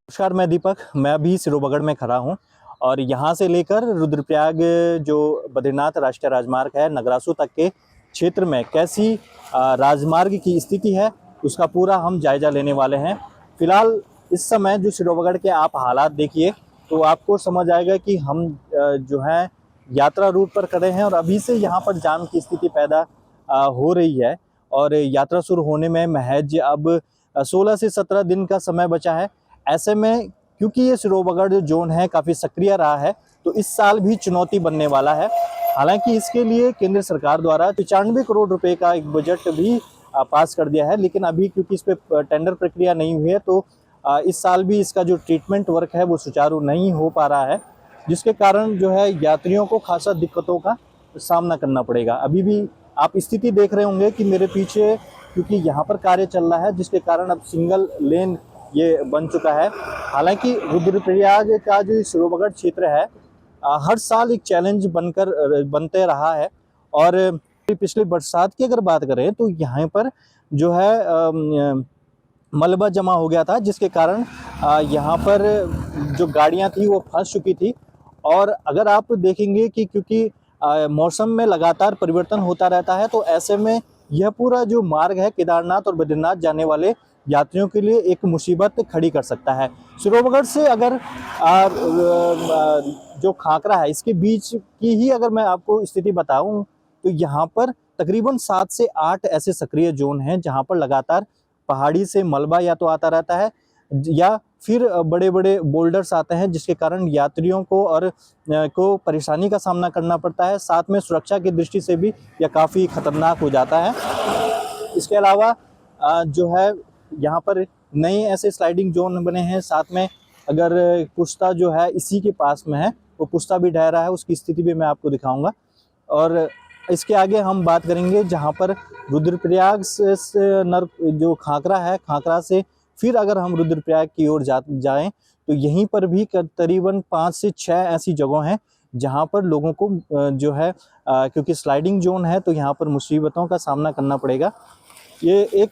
नमस्कार, मैं दीपक। मैं अभी सिरोबगढ़ में खड़ा हूँ और यहाँ से लेकर रुद्रप्रयाग जो बद्रीनाथ राष्ट्रीय राजमार्ग है नगरासू तक के क्षेत्र में कैसी राजमार्ग की स्थिति है उसका पूरा हम जायजा लेने वाले हैं। फिलहाल इस समय जो सिरोबगढ़ के आप हालात देखिए तो आपको समझ आएगा कि हम जो है यात्रा रूट पर खड़े हैं और अभी से यहाँ पर जाम की स्थिति पैदा हो रही है और यात्रा शुरू होने में महज अब 16 से 17 दिन का समय बचा है। ऐसे में क्योंकि ये सिरोबगढ़ जो जोन है काफ़ी सक्रिय रहा है तो इस साल भी चुनौती बनने वाला है। हालांकि इसके लिए केंद्र सरकार द्वारा 95 करोड़ रुपए का एक बजट भी पास कर दिया है, लेकिन अभी क्योंकि इस पर टेंडर प्रक्रिया नहीं हुई है तो इस साल भी इसका जो ट्रीटमेंट वर्क है वो सुचारू नहीं हो पा रहा है, जिसके कारण जो है यात्रियों को खासा दिक्कतों का सामना करना पड़ेगा। अभी भी आप स्थिति देख रहे होंगे कि मेरे पीछे क्योंकि यहाँ पर कार्य चल रहा है जिसके कारण अब सिंगल लेन ये बन चुका है। हालांकि रुद्रप्रयाग का जो सिरोबगढ़ क्षेत्र है हर साल एक चैलेंज बनते रहा है और पिछले बरसात की अगर बात करें तो यहाँ पर जो है मलबा जमा हो गया था, जिसके कारण यहाँ पर जो गाड़ियाँ थी वो फंस चुकी थी। और अगर आप देखेंगे कि क्योंकि मौसम में लगातार परिवर्तन होता रहता है तो ऐसे में यह पूरा जो मार्ग है केदारनाथ और बद्रीनाथ जाने वाले यात्रियों के लिए एक मुसीबत खड़ी कर सकता है। सिरोबगढ़ से अगर जो खाकरा है इसके बीच की ही अगर मैं आपको स्थिति बताऊं तो यहाँ पर तकरीबन 7 से 8 ऐसे सक्रिय जोन हैं जहाँ पर लगातार पहाड़ी से मलबा या तो आता रहता है या फिर बड़े बड़े बोल्डर्स आते हैं, जिसके कारण यात्रियों को को परेशानी का सामना करना पड़ता है। साथ में सुरक्षा की दृष्टि से भी यह काफ़ी खतरनाक हो जाता है। इसके अलावा जो है यहाँ पर नए ऐसे स्लाइडिंग जोन बने हैं। साथ में अगर पुस्ता जो है इसी के पास में है, वो पुस्ता भी ढह रहा है, उसकी स्थिति भी मैं आपको दिखाऊंगा। और इसके आगे हम बात करेंगे जहाँ पर रुद्रप्रयाग से जो खाकरा है, खाकरा से फिर अगर हम रुद्रप्रयाग की ओर जाएं तो यहीं पर भी करीबन 5 से 6 ऐसी जगह हैं जहाँ पर लोगों को जो है क्योंकि स्लाइडिंग जोन है तो यहाँ पर मुसीबतों का सामना करना पड़ेगा। ये एक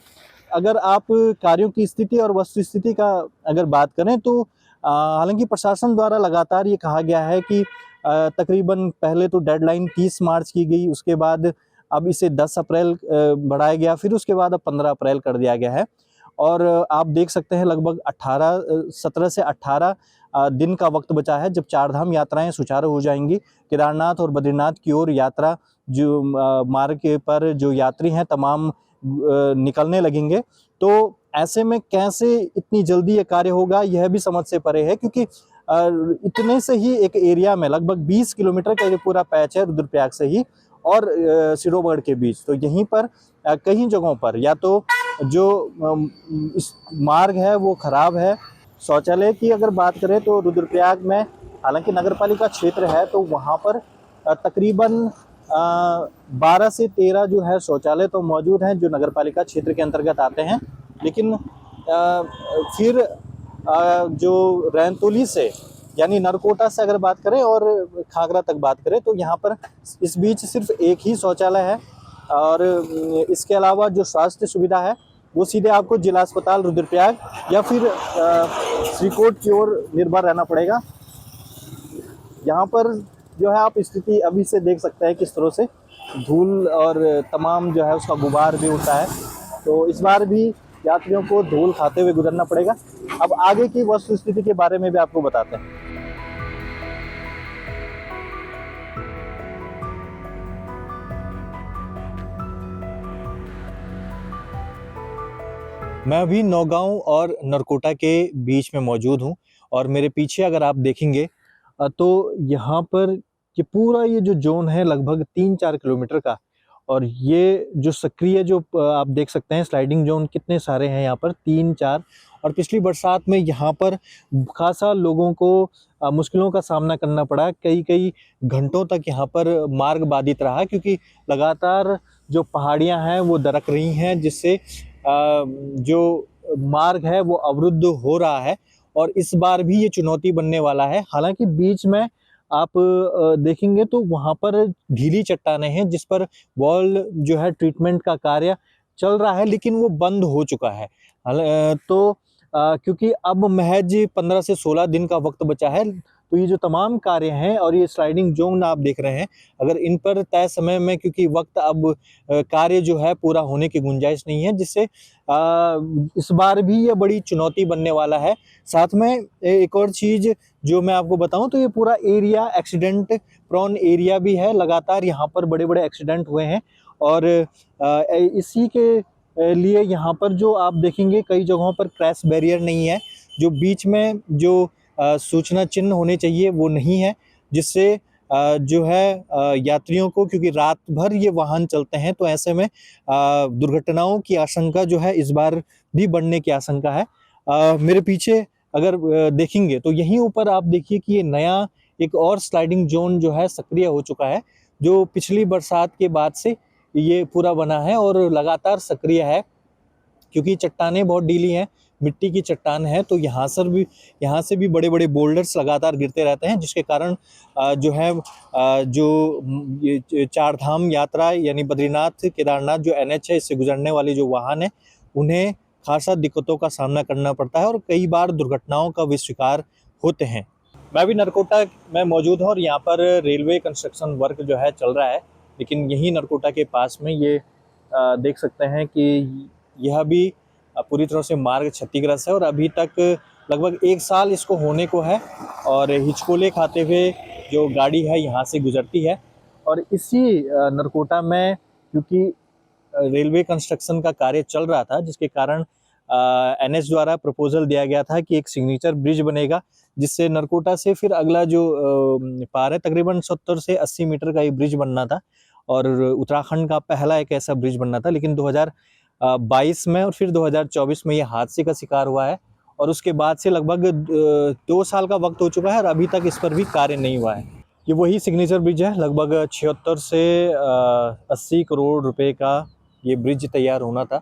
अगर आप कार्यों की स्थिति और वस्तु स्थिति का अगर बात करें तो हालांकि प्रशासन द्वारा लगातार ये कहा गया है कि तकरीबन पहले तो डेडलाइन 30 मार्च की गई, उसके बाद अब इसे 10 अप्रैल बढ़ाया गया, फिर उसके बाद अब 15 अप्रैल कर दिया गया है। और आप देख सकते हैं लगभग 17 से 18 दिन का वक्त बचा है जब चारधाम यात्राएं सुचारू हो जाएंगी। केदारनाथ और बद्रीनाथ की ओर यात्रा जो मार्ग पर जो यात्री हैं तमाम निकलने लगेंगे। तो ऐसे में कैसे इतनी जल्दी ये कार्य होगा यह भी समझ से परे है, क्योंकि इतने से ही एक एरिया में लगभग 20 किलोमीटर का ये पूरा पैच है रुद्रप्रयाग से ही और सिरोबगढ़ के बीच। तो यहीं पर कई जगहों पर या तो जो इस मार्ग है वो खराब है। शौचालय की अगर बात करें तो रुद्रप्रयाग में हालांकि नगरपालिका क्षेत्र है तो वहाँ पर तकरीबन 12 से 13 जो है शौचालय तो मौजूद हैं जो नगरपालिका क्षेत्र के अंतर्गत आते हैं, लेकिन फिर जो रैनतुली से यानी नरकोटा से अगर बात करें और खागरा तक बात करें तो यहाँ पर इस बीच सिर्फ एक ही शौचालय है। और इसके अलावा जो स्वास्थ्य सुविधा है वो सीधे आपको जिला अस्पताल रुद्रप्रयाग या फिर श्रीकोट की ओर निर्भर रहना पड़ेगा। यहाँ पर जो है आप स्थिति अभी से देख सकते हैं किस तरह से धूल और तमाम जो है उसका गुबार भी उठता है, तो इस बार भी यात्रियों को धूल खाते हुए गुजरना पड़ेगा। अब आगे की वस्तु स्थिति के बारे में भी आपको बताते हैं। मैं अभी नौगांव और नरकोटा के बीच में मौजूद हूँ और मेरे पीछे अगर आप देखेंगे तो यहाँ पर ये पूरा ये जो जोन है लगभग 3-4 किलोमीटर का, और ये जो सक्रिय जो आप देख सकते हैं स्लाइडिंग जोन कितने सारे हैं यहाँ पर 3-4। और पिछली बरसात में यहाँ पर खासा लोगों को मुश्किलों का सामना करना पड़ा, कई कई घंटों तक यहाँ पर मार्ग बाधित रहा क्योंकि लगातार जो पहाड़ियाँ हैं वो दरक रही हैं, जिससे जो मार्ग है वो अवरुद्ध हो रहा है और इस बार भी ये चुनौती बनने वाला है। हालांकि बीच में आप देखेंगे तो वहाँ पर ढीली चट्टानें हैं जिस पर वॉल जो है ट्रीटमेंट का कार्य चल रहा है, लेकिन वो बंद हो चुका है। तो क्योंकि अब महज 15 से 16 दिन का वक्त बचा है। तो ये जो तमाम कार्य हैं और ये स्लाइडिंग जोन आप देख रहे हैं, अगर इन पर तय समय में, क्योंकि वक्त अब कार्य जो है पूरा होने की गुंजाइश नहीं है, जिससे इस बार भी ये बड़ी चुनौती बनने वाला है। साथ में एक और चीज़ जो मैं आपको बताऊं, तो ये पूरा एरिया एक्सीडेंट प्रोन एरिया भी है। लगातार यहाँ पर बड़े-बड़े एक्सीडेंट हुए हैं और इसी के लिए यहाँ पर जो आप देखेंगे कई जगहों पर क्रैश बैरियर नहीं है, जो बीच में जो सूचना चिन्ह होने चाहिए वो नहीं है, जिससे जो है यात्रियों को, क्योंकि रात भर ये वाहन चलते हैं, तो ऐसे में दुर्घटनाओं की आशंका जो है इस बार भी बढ़ने की आशंका है। मेरे पीछे अगर देखेंगे तो यहीं ऊपर आप देखिए कि ये नया एक और स्लाइडिंग जोन जो है सक्रिय हो चुका है, जो पिछली बरसात के बाद से ये पूरा बना है और लगातार सक्रिय है, क्योंकि चट्टानें बहुत ढीली हैं, मिट्टी की चट्टान है, तो यहाँ से भी बड़े-बड़े बोल्डर्स लगातार गिरते रहते हैं, जिसके कारण जो है ये चार धाम यात्रा यानी बद्रीनाथ, केदारनाथ जो एनएच है, इससे गुजरने वाले जो वाहन हैं, उन्हें खासा दिक्कतों का सामना करना पड़ता है और कई बार दुर्घटनाओं का भी शिकार होते हैं। मैं अभी नरकोटा में मौजूद हूँ और यहाँ पर रेलवे कंस्ट्रक्शन वर्क जो है चल रहा है, लेकिन यहीं नरकोटा के पास में ये देख सकते हैं कि यह भी पूरी तरह से मार्ग क्षतिग्रस्त है और अभी तक लगभग 1 साल इसको होने को है और हिचकोले खाते हुए जो गाड़ी है यहाँ से गुजरती है। और इसी नरकोटा में, क्योंकि रेलवे कंस्ट्रक्शन का कार्य चल रहा था, जिसके कारण एनएच द्वारा प्रपोजल दिया गया था कि एक सिग्नेचर ब्रिज बनेगा, जिससे नरकोटा से फिर अगला जो पार है, तकरीबन 70 से 80 मीटर का ये ब्रिज बनना था और उत्तराखंड का पहला एक ऐसा ब्रिज बनना था। लेकिन 2022 में और फिर 2024 में ये हादसे का शिकार हुआ है और उसके बाद से लगभग 2 साल का वक्त हो चुका है और अभी तक इस पर भी कार्य नहीं हुआ है। ये वही सिग्नेचर ब्रिज है, लगभग 76 से 80 करोड़ रुपए का ये ब्रिज तैयार होना था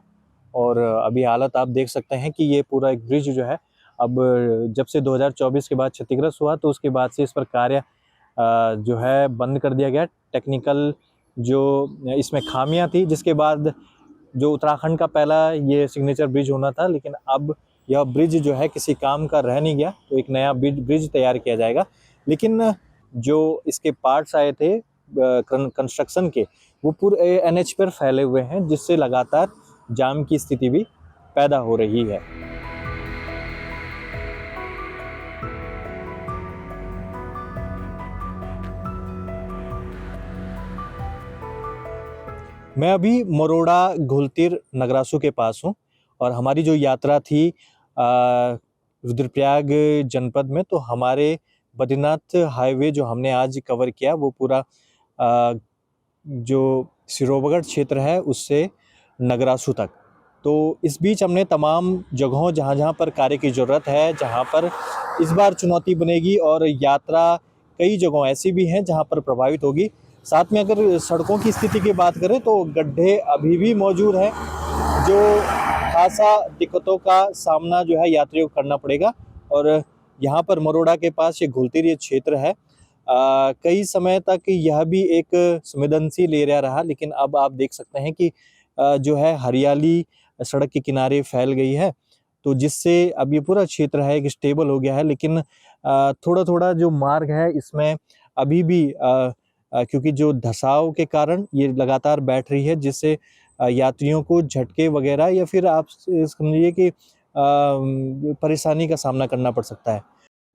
और अभी हालत आप देख सकते हैं कि ये पूरा एक ब्रिज जो है, अब जब से 2024 के बाद क्षतिग्रस्त हुआ, तो उसके बाद से इस पर कार्य जो है बंद कर दिया गया। टेक्निकल जो इसमें खामियां थी, जिसके बाद जो उत्तराखंड का पहला ये सिग्नेचर ब्रिज होना था, लेकिन अब यह ब्रिज जो है किसी काम का रह नहीं गया, तो एक नया ब्रिज तैयार किया जाएगा। लेकिन जो इसके पार्ट्स आए थे कंस्ट्रक्शन के, वो पूरे एनएच पर फैले हुए हैं, जिससे लगातार जाम की स्थिति भी पैदा हो रही है। मैं अभी मरोड़ा घुलतिर नगरासू के पास हूँ और हमारी जो यात्रा थी रुद्रप्रयाग जनपद में, तो हमारे बद्रीनाथ हाईवे जो हमने आज कवर किया, वो पूरा जो सिरोबगढ़ क्षेत्र है उससे नगरासू तक। तो इस बीच हमने तमाम जगहों जहाँ पर कार्य की ज़रूरत है, जहाँ पर इस बार चुनौती बनेगी और यात्रा कई जगहों ऐसी भी हैं जहाँ पर प्रभावित होगी। साथ में अगर सड़कों की स्थिति की बात करें तो गड्ढे अभी भी मौजूद हैं, जो खासा दिक्कतों का सामना जो है यात्रियों को करना पड़ेगा। और यहाँ पर मरोड़ा के पास ये घुलतिर ये क्षेत्र है, कई समय तक यह भी एक संवेदनशील एरिया रहा, लेकिन अब आप देख सकते हैं कि जो है हरियाली सड़क के किनारे फैल गई है, तो जिससे अब ये पूरा क्षेत्र है एक स्टेबल हो गया है। लेकिन थोड़ा-थोड़ा जो मार्ग है इसमें अभी भी क्योंकि जो धसाव के कारण ये लगातार बैठ रही है, जिससे यात्रियों को झटके वगैरह या फिर आप समझिए कि परेशानी का सामना करना पड़ सकता है।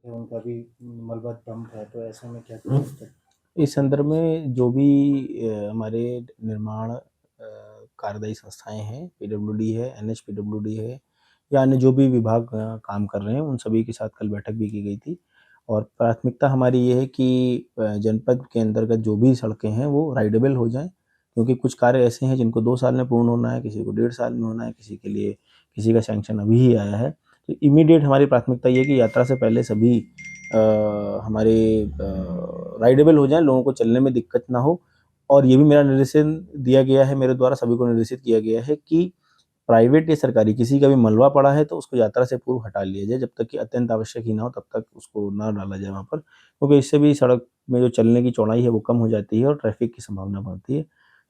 उनका भी मलबा डंप है, तो ऐसे में क्या किया जाता है? इस संदर्भ में जो भी हमारे निर्माण कार्यदायी संस्थाएं हैं, पीडब्ल्यूडी है, एनएचपीडब्ल्यूडी है या अन्य जो भी विभाग काम कर रहे हैं, उन सभी के साथ कल बैठक भी की गई थी और प्राथमिकता हमारी ये है कि जनपद के अंतर्गत जो भी सड़कें हैं वो राइडेबल हो जाएं, क्योंकि कुछ कार्य ऐसे हैं जिनको 2 साल में पूर्ण होना है, किसी को 1.5 साल में होना है, किसी का सैंक्शन अभी ही आया है। तो इमीडिएट हमारी प्राथमिकता ये है कि यात्रा से पहले सभी हमारे राइडेबल हो जाएं, लोगों को चलने में दिक्कत ना हो। और ये भी मेरा निर्देशन दिया गया है, मेरे द्वारा सभी को निर्देशित किया गया है कि प्राइवेट या सरकारी किसी का भी मलबा पड़ा है तो उसको यात्रा से पूर्व हटा लिया जाए, जब तक कि अत्यंत आवश्यक ही ना हो तब तक उसको ना डाला जाए वहाँ पर, क्योंकि इससे भी सड़क में जो चलने की चौड़ाई है वो कम हो जाती है और ट्रैफिक की संभावना बढ़ती है।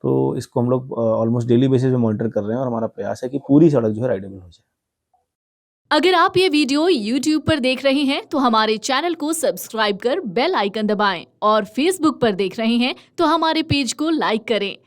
तो इसको हम लोग ऑलमोस्ट डेली बेसिस पे मॉनिटर कर रहे हैं और हमारा प्रयास है कि पूरी सड़क जो है राइडेबल हो जाए। अगर आप ये वीडियो YouTube पर देख रहे हैं तो हमारे चैनल को सब्सक्राइब कर बेल आइकन दबाएं और Facebook पर देख रहे हैं तो हमारे पेज को लाइक करें।